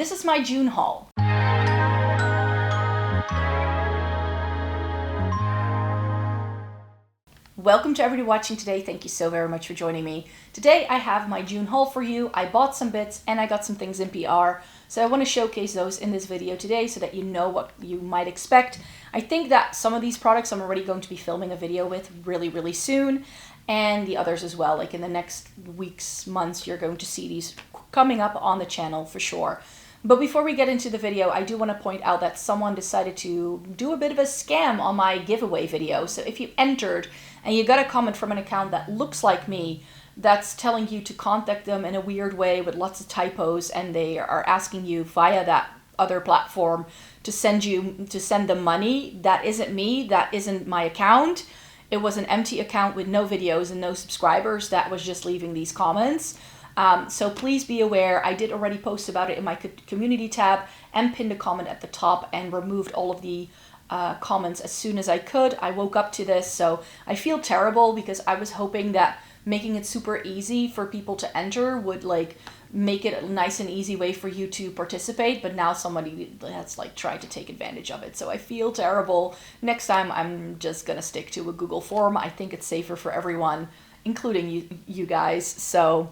this is my June haul. Welcome to everybody watching today. Thank you so very much for joining me. Today I have my June haul for you. I bought some bits and I got some things in PR. So I want to showcase those in this video today so that you know what you might expect. I think that some of these products I'm already going to be filming a video with really soon. And the others as well. Like in the next weeks, months, you're going to see these coming up on the channel for sure. But before we get into the video, I do want to point out that someone decided to do a bit of a scam on my giveaway video. So if you entered and you got a comment from an account that looks like me, that's telling you to contact them in a weird way with lots of typos, and they are asking you via that other platform to send them money. That isn't me. That isn't my account. It was an empty account with no videos and no subscribers that was just leaving these comments. So please be aware, I did already post about it in my community tab and pinned a comment at the top and removed all of the comments as soon as I could. I woke up to this, so I feel terrible because I was hoping that making it super easy for people to enter would like make it a nice and easy way for you to participate, but now somebody has like tried to take advantage of it. So I feel terrible. Next time I'm just gonna stick to a Google form. I think it's safer for everyone, including you guys. So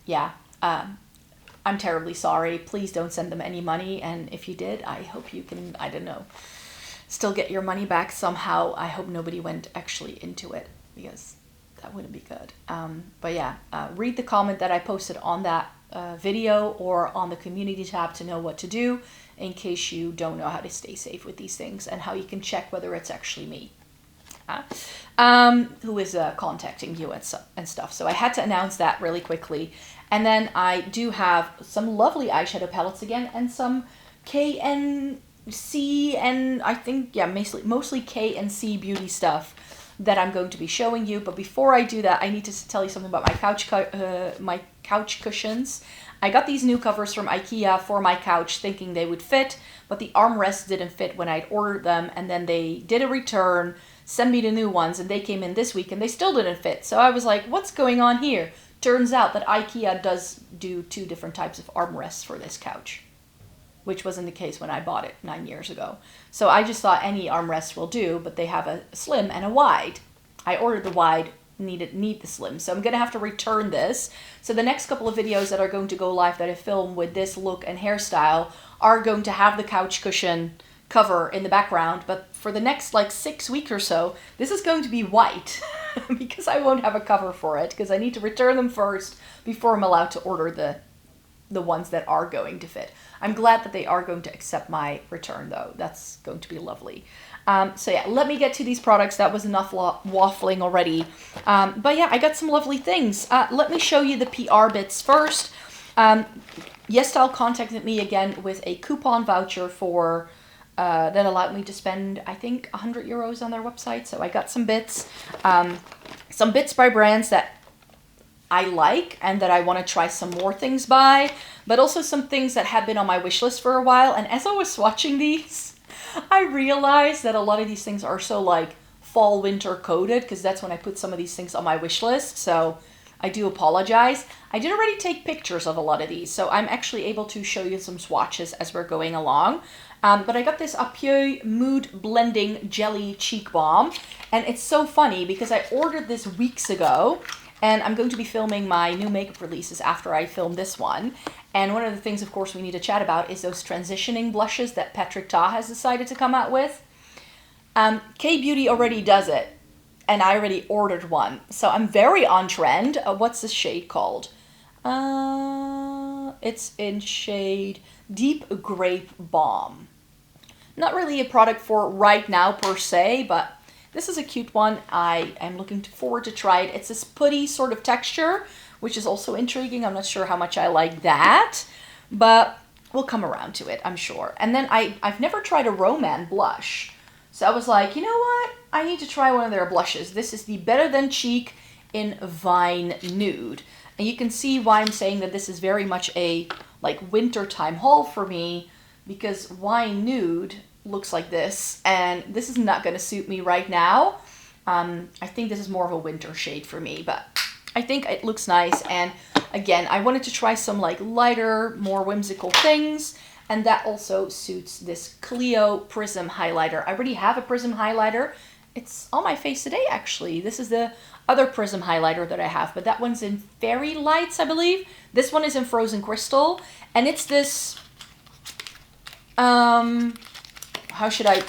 yeah, I'm terribly sorry. Please don't send them any money. And if you did, I hope you can, I don't know, still get your money back somehow. I hope nobody went actually into it because that wouldn't be good. But yeah, read the comment that I posted on that video or on the community tab to know what to do in case you don't know how to stay safe with these things and how you can check whether it's actually me. Who is contacting you and stuff. So I had to announce that really quickly. And then I do have some lovely eyeshadow palettes again and some K and C and I think, yeah, mostly K and C beauty stuff that I'm going to be showing you. But before I do that, I need to tell you something about my couch cushions. I got these new covers from IKEA for my couch thinking they would fit, but the armrests didn't fit when I'd ordered them, and then they did a return, sent me the new ones, and they came in this week and they still didn't fit. So I was like, what's going on here? Turns out that IKEA does do 2 different types of armrests for this couch, which wasn't the case when I bought it 9 years ago. So I just thought any armrest will do, but they have a slim and a wide. I ordered the wide, need the slim, so I'm gonna have to return this. So the next couple of videos that are going to go live that I film with this look and hairstyle are going to have the couch cushion cover in the background, but for the next like 6 weeks or so, this is going to be white because I won't have a cover for it because I need to return them first before I'm allowed to order the ones that are going to fit. I'm glad that they are going to accept my return though. That's going to be lovely. So yeah, let me get to these products. That was enough waffling already. But yeah, I got some lovely things. Let me show you the PR bits first. YESSTYLE contacted me again with a coupon voucher for that allowed me to spend, I think, 100 euros on their website. So I got some bits by brands that I like and that I want to try some more things by, but also some things that had been on my wish list for a while. And as I was swatching these, I realized that a lot of these things are so like fall winter coded because that's when I put some of these things on my wish list. So I do apologize. I did already take pictures of a lot of these, so I'm actually able to show you some swatches as we're going along. But I got this Apieu Mood Blending Jelly Cheek Balm, and it's so funny because I ordered this weeks ago, and I'm going to be filming my new makeup releases after I film this one. And one of the things, of course, we need to chat about is those transitioning blushes that Patrick Ta has decided to come out with. K-Beauty already does it, and I already ordered one. So I'm very on trend. What's this shade called? It's in shade Deep Grape Balm. Not really a product for right now per se, but this is a cute one. I am looking forward to try it. It's this putty sort of texture, which is also intriguing. I'm not sure how much I like that, but we'll come around to it, I'm sure. And then I've never tried a Roman blush. So I was like, you know what? I need to try one of their blushes. This is the Better Than Cheek in Vine Nude. And you can see why I'm saying that this is very much a like wintertime haul for me, because Wine Nude looks like this, and this is not going to suit me right now. I think this is more of a winter shade for me, but I think it looks nice, and again, I wanted to try some like lighter, more whimsical things. And that also suits this Clio Prism highlighter. I already have a Prism highlighter. It's on my face today, actually. This is the other Prism highlighter that I have, but that one's in Fairy Lights, I believe. This one is in Frozen Crystal, and it's this, how should I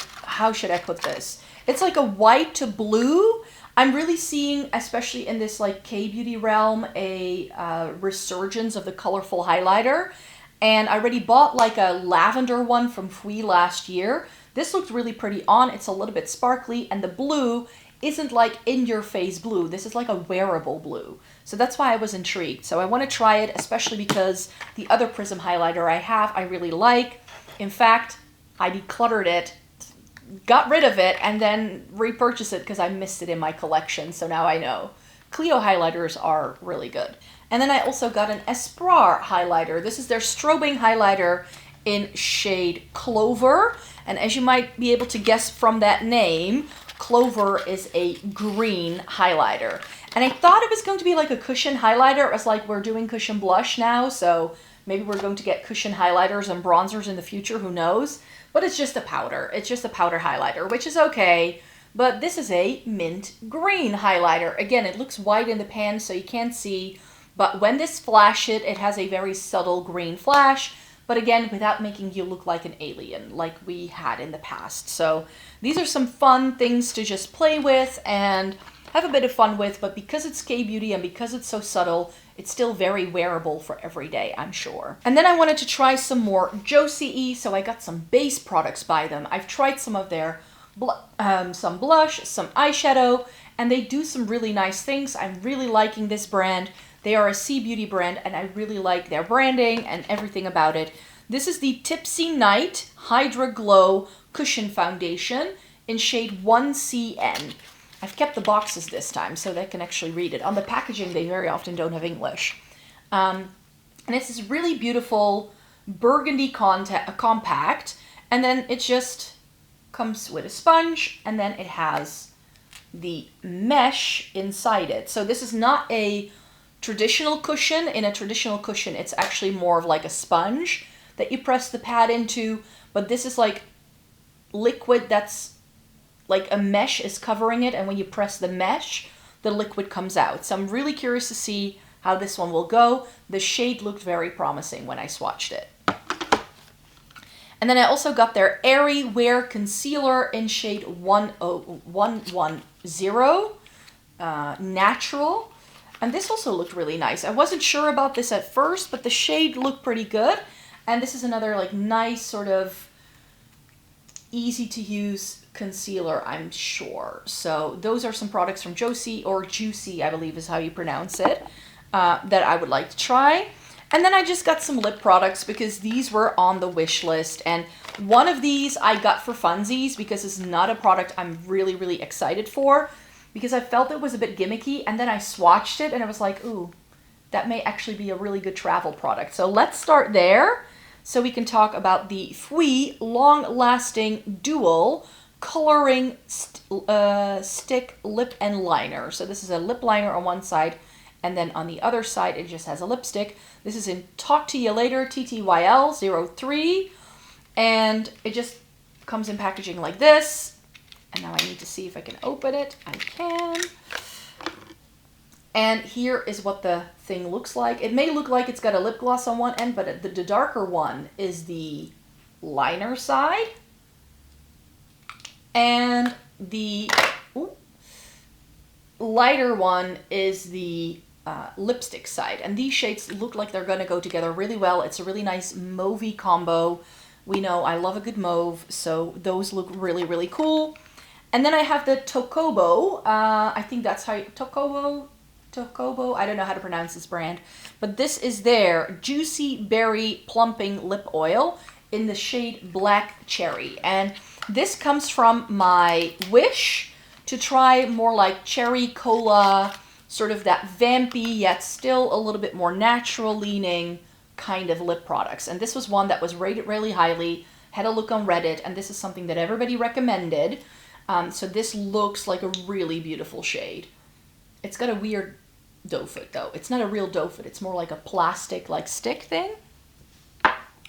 put this? It's like a white to blue. I'm really seeing, especially in this like K-beauty realm, a resurgence of the colorful highlighter. And I already bought like a lavender one from Fui last year. This looked really pretty on. It's a little bit sparkly, and the blue isn't like in-your-face blue. This is like a wearable blue. So that's why I was intrigued. So I want to try it, especially because the other Prism highlighter I have, I really like. In fact, I decluttered it, got rid of it, and then repurchased it because I missed it in my collection. So now I know. Clio highlighters are really good. And then I also got an Espoir highlighter. This is their strobing highlighter in shade Clover. And as you might be able to guess from that name, Clover is a green highlighter. And I thought it was going to be like a cushion highlighter. It was like, we're doing cushion blush now, so maybe we're going to get cushion highlighters and bronzers in the future, who knows? But it's just a powder. It's just a powder highlighter, which is okay. But this is a mint green highlighter. Again, it looks white in the pan, so you can't see. But when this flash it has a very subtle green flash, but again, without making you look like an alien, like we had in the past. So these are some fun things to just play with and have a bit of fun with, but because it's K-beauty and because it's so subtle, it's still very wearable for every day, I'm sure. And then I wanted to try some more Jooycee, so I got some base products by them. I've tried some of their some blush, some eyeshadow, and they do some really nice things. I'm really liking this brand. They are a C-beauty brand, and I really like their branding and everything about it. This is the Tipsy Night Hydra Glow Cushion Foundation in shade 1CN. I've kept the boxes this time so they can actually read it. On the packaging, they very often don't have English. And it's this really beautiful burgundy compact, and then it just comes with a sponge, and then it has the mesh inside it. So this is not a traditional cushion. In a traditional cushion, it's actually more of like a sponge that you press the pad into, but this is like liquid that's like a mesh is covering it, and when you press the mesh, the liquid comes out. So I'm really curious to see how this one will go. The shade looked very promising when I swatched it. And then I also got their Airy Wear Concealer in shade 110, Natural. And this also looked really nice. I wasn't sure about this at first, but the shade looked pretty good. And this is another like nice sort of easy to use concealer, I'm sure. So those are some products from Jooycee, or Jooycee, I believe is how you pronounce it, that I would like to try. And then I just got some lip products because these were on the wish list. And one of these I got for funsies because it's not a product I'm really, really excited for, because I felt it was a bit gimmicky, and then I swatched it and I was like, ooh, that may actually be a really good travel product. So let's start there so we can talk about the Fui Long Lasting Dual Coloring Stick Lip and Liner. So this is a lip liner on one side, and then on the other side it just has a lipstick. This is in Talk to You Later TTYL 03, and it just comes in packaging like this. And now I need to see if I can open it. I can. And here is what the thing looks like. It may look like it's got a lip gloss on one end, but the darker one is the liner side. And the lighter one is the lipstick side. And these shades look like they're going to go together really well. It's a really nice mauvey combo. We know I love a good mauve, so those look really, really cool. And then I have the Tokobo. I think that's how Tokobo, I don't know how to pronounce this brand. But this is their Juicy Berry Plumping Lip Oil in the shade Black Cherry. And this comes from my wish to try more like cherry cola, sort of that vampy yet still a little bit more natural leaning kind of lip products. And this was one that was rated really highly, had a look on Reddit, and this is something that everybody recommended. So this looks like a really beautiful shade. It's got a weird doe foot though. It's not a real doe foot. It's more like a plastic like stick thing.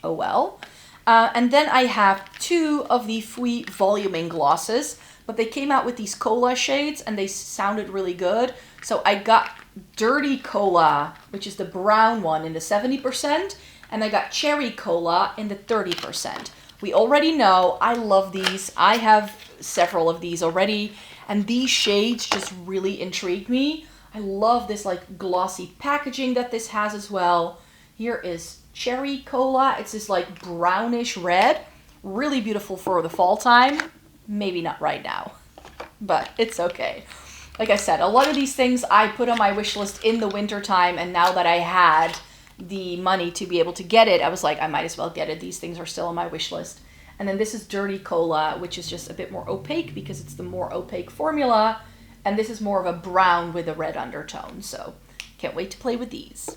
Oh well. And then I have 2 of the Fui voluming glosses, but they came out with these cola shades and they sounded really good. So I got Dirty Cola, which is the brown one, in the 70%, and I got Cherry Cola in the 30%. We already know I love these. I have several of these already, and these shades just really intrigue me. I love this like glossy packaging that this has as well. Here is Cherry Cola. It's this like brownish red. Really beautiful for the fall time. Maybe not right now, but it's okay. Like I said, a lot of these things I put on my wish list in the winter time, and now that I had the money to be able to get it, I was like, I might as well get it. These things are still on my wish list. And then this is Dirty Cola, which is just a bit more opaque because it's the more opaque formula. And this is more of a brown with a red undertone. So can't wait to play with these.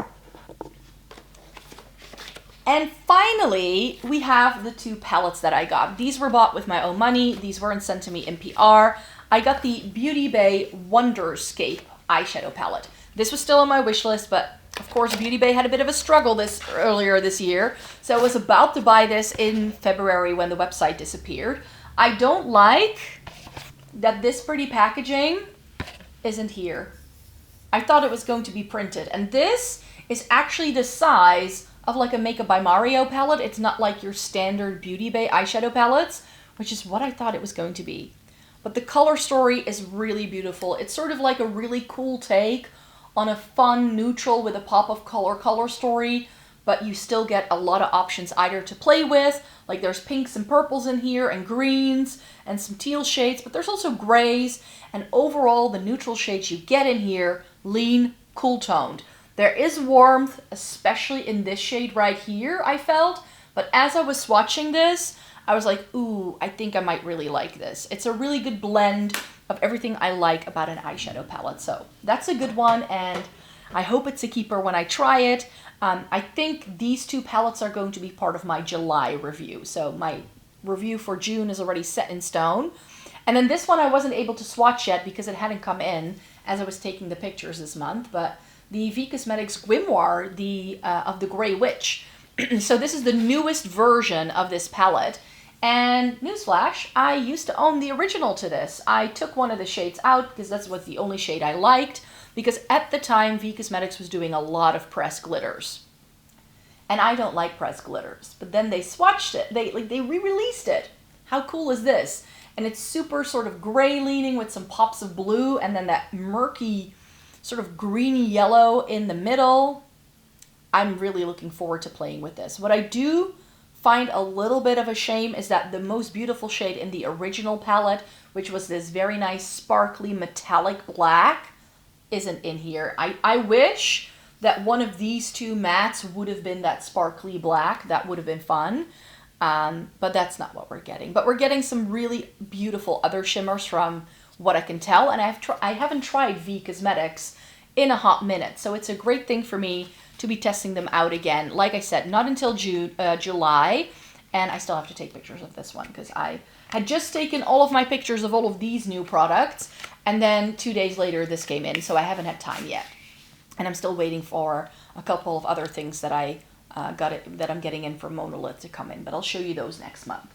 And finally, we have the 2 palettes that I got. These were bought with my own money. These weren't sent to me in PR. I got the Beauty Bay Wonderscape eyeshadow palette. This was still on my wish list, but of course Beauty Bay had a bit of a struggle earlier this year. So I was about to buy this in February when the website disappeared. I don't like that this pretty packaging isn't here. I thought it was going to be printed, and this is actually the size of like a Makeup by Mario palette. It's not like your standard Beauty Bay eyeshadow palettes, which is what I thought it was going to be. But the color story is really beautiful. It's sort of like a really cool take on a fun neutral with a pop of color story, but you still get a lot of options either to play with. Like there's pinks and purples in here and greens and some teal shades, but there's also grays, and overall the neutral shades you get in here lean, cool toned. There is warmth, especially in this shade right here, I felt, but as I was swatching this, I was like, ooh, I think I might really like this. It's a really good blend of everything I like about an eyeshadow palette. So that's a good one, and I hope it's a keeper when I try it. I think these 2 palettes are going to be part of my July review. So my review for June is already set in stone. And then this one I wasn't able to swatch yet because it hadn't come in as I was taking the pictures this month. But the V Cosmetics Grimoire of the Grey Witch. So this is the newest version of this palette. And newsflash, I used to own the original to this. I took one of the shades out because that's what the only shade I liked, because at the time V Cosmetics was doing a lot of pressed glitters. And I don't like pressed glitters. But then they swatched it. They re-released it. How cool is this? And it's super sort of gray leaning with some pops of blue, and then that murky sort of greeny yellow in the middle. I'm really looking forward to playing with this. What I do find a little bit of a shame is that the most beautiful shade in the original palette, which was this very nice sparkly metallic black, isn't in here. I wish that one of these 2 mattes would have been that sparkly black. That would have been fun, but that's not what we're getting. But we're getting some really beautiful other shimmers from what I can tell, and I haven't tried V Cosmetics in a hot minute, so it's a great thing for me to be testing them out again. Like I said, not until July, and I still have to take pictures of this one because I had just taken all of my pictures of all of these new products, and then 2 days later this came in, so I haven't had time yet. And I'm still waiting for a couple of other things that that I'm getting in from MONOLITH to come in, but I'll show you those next month.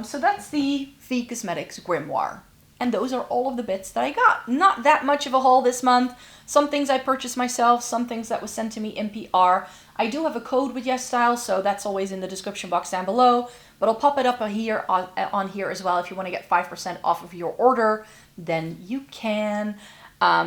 So that's the V Cosmetics Grimoire. And those are all of the bits that I got. Not that much of a haul this month. Some things I purchased myself, some things that was sent to me in PR. I do have a code with YESSTYLE, so that's always in the description box down below. But I'll pop it up here on here as well. If you want to get 5% off of your order, then you can.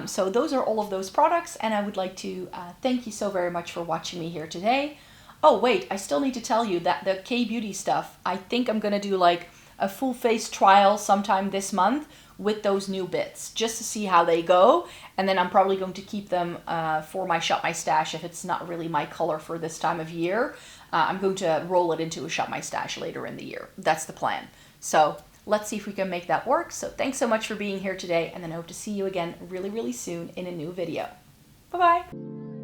So those are all of those products, and I would like to thank you so very much for watching me here today. Oh wait, I still need to tell you that the K-Beauty stuff, I think I'm going to do like a full face trial sometime this month with those new bits, just to see how they go, and then I'm probably going to keep them for my Shop My Stash if it's not really my color for this time of year. I'm going to roll it into a Shop My Stash later in the year. That's the plan. So let's see if we can make that work. So thanks so much for being here today, and then I hope to see you again really, really soon in a new video. Bye-bye.